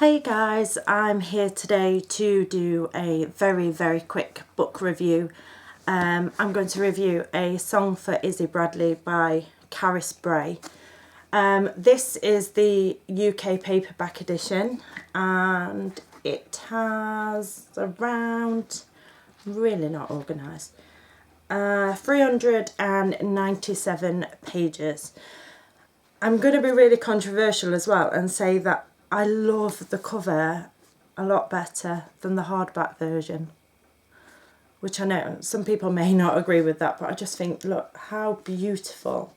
Hey guys, I'm here today to do a very quick book review. I'm going to review A Song for Izzy Bradley by Carys Bray. This is the UK paperback edition and it has around, really not organised, 397 pages. I'm going to be really controversial as well and say that I love the cover a lot better than the hardback version, which I know some people may not agree with that, but I just think, look, how beautiful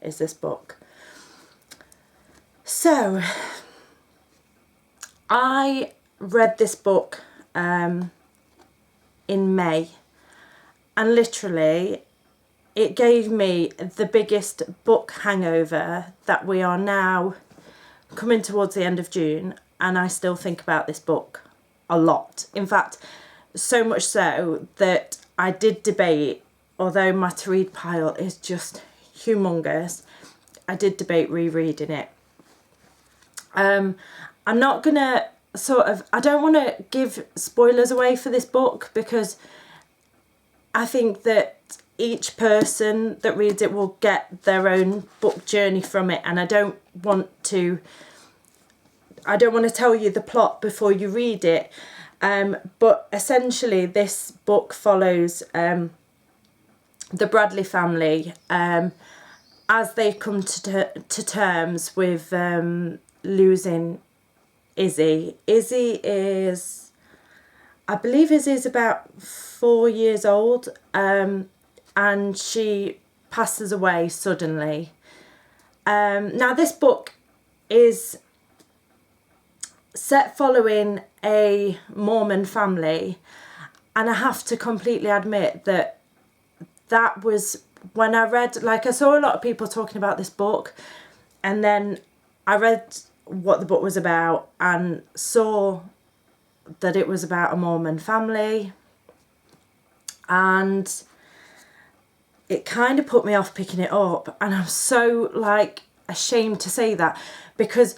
is this book. So I read this book in May, and literally it gave me the biggest book hangover that we are now coming towards the end of June, and I still think about this book a lot. In fact, so much so that I did debate, although my to read pile is just humongous, I did debate rereading it. I'm not gonna I don't want to give spoilers away for this book because I think that each person that reads it will get their own book journey from it, and I don't want to tell you the plot before you read it, but essentially this book follows the Bradley family as they come to terms with losing Issy. I believe Issy is about 4 years old, and she passes away suddenly. Now this book is set following a Mormon family, and I have to completely admit that was when I read, like, I saw a lot of people talking about this book, and then I read what the book was about and saw that it was about a Mormon family, and it kind of put me off picking it up. And I'm so, like, ashamed to say that, because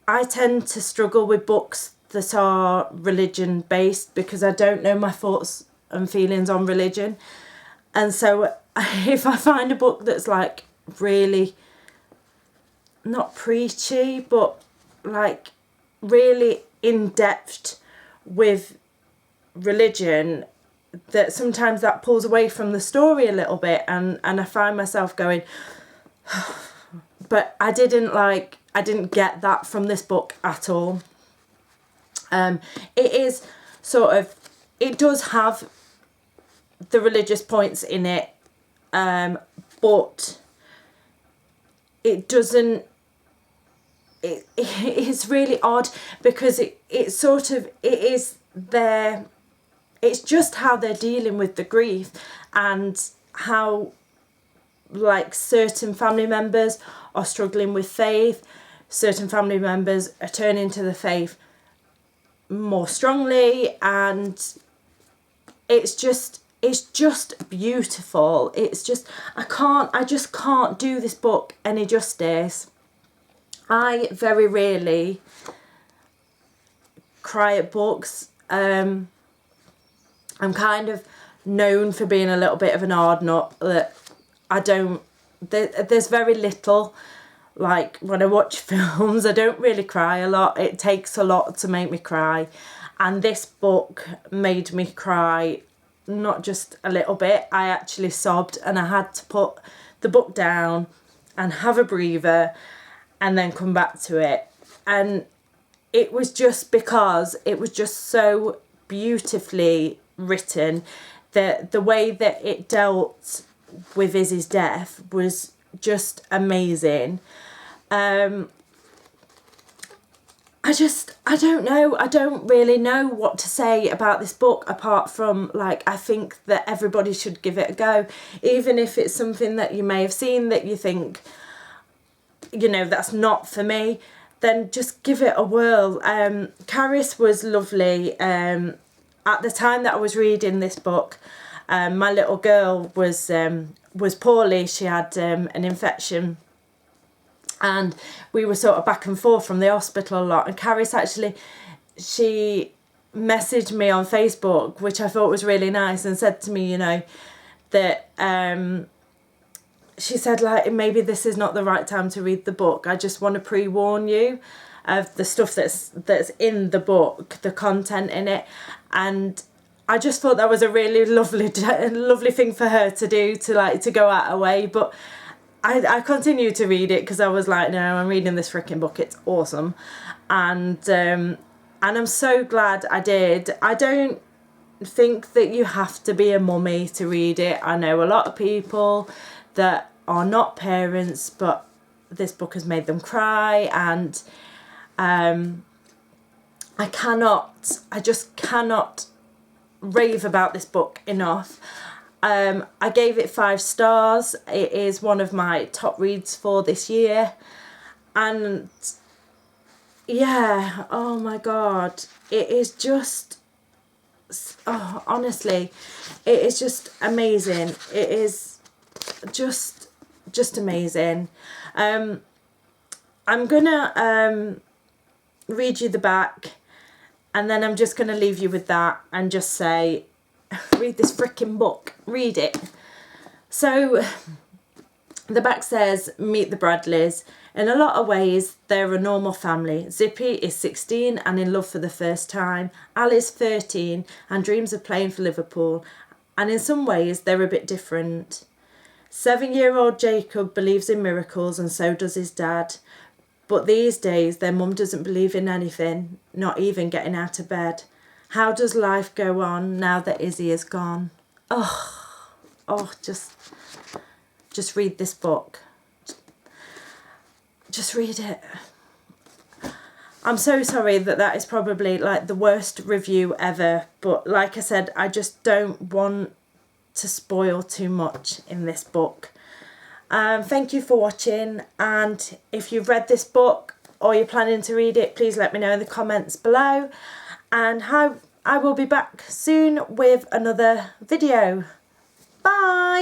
I tend to struggle with books that are religion based because I don't know my thoughts and feelings on religion. And so if I find a book that's like really not preachy, but like really in depth with religion, that sometimes that pulls away from the story a little bit, and I find myself going, but I didn't get that from this book at all. It is it does have the religious points in it, but it doesn't, it's really odd because it is their, it's just how they're dealing with the grief, and how, like, certain family members are struggling with faith, certain family members are turning to the faith more strongly, and it's just beautiful. It's just, I just can't do this book any justice. I very rarely cry at books. I'm kind of known for being a little bit of an hard nut, that there's very little, like when I watch films, I don't really cry a lot. It takes a lot to make me cry, and this book made me cry, not just a little bit. I actually sobbed, and I had to put the book down and have a breather and then come back to it. And it was just because it was just so beautifully written, that the way that it dealt with Izzy's death was just amazing. I don't know. I don't really know what to say about this book, apart from, like, I think that everybody should give it a go, even if it's something that you may have seen that you think, you know, that's not for me, then just give it a whirl. Carys was lovely. At the time that I was reading this book, my little girl was poorly. She had an infection and we were sort of back and forth from the hospital a lot. And Carys actually, she messaged me on Facebook, which I thought was really nice, and said to me, you know, that she said, like, maybe this is not the right time to read the book. I just want to pre-warn you of the stuff that's in the book, the content in it. And I just thought that was a really lovely thing for her to do, to go out her way. But I continued to read it because I was like, no, I'm reading this freaking book. It's awesome. And I'm so glad I did. I don't think that you have to be a mummy to read it. I know a lot of people that are not parents, but this book has made them cry, and I just cannot rave about this book enough. I gave it 5 stars. It is one of my top reads for this year, and yeah, oh my god, it is just, oh, honestly, it is just amazing. It is just amazing. I'm gonna read you the back, and then I'm just gonna leave you with that and just say, read this freaking book, read it. So the back says, meet the Bradleys. In a lot of ways, they're a normal family. Zippy is 16 and in love for the first time. Al is 13 and dreams of playing for Liverpool. And in some ways, they're a bit different. 7-year-old Jacob believes in miracles, and so does his dad. But these days, their mum doesn't believe in anything, not even getting out of bed. How does life go on now that Issy is gone? Just read this book. Just read it. I'm so sorry that is probably like the worst review ever, but like I said, I just don't want to spoil too much in this book. Thank you for watching, and if you've read this book or you're planning to read it, please let me know in the comments below, and I will be back soon with another video. Bye!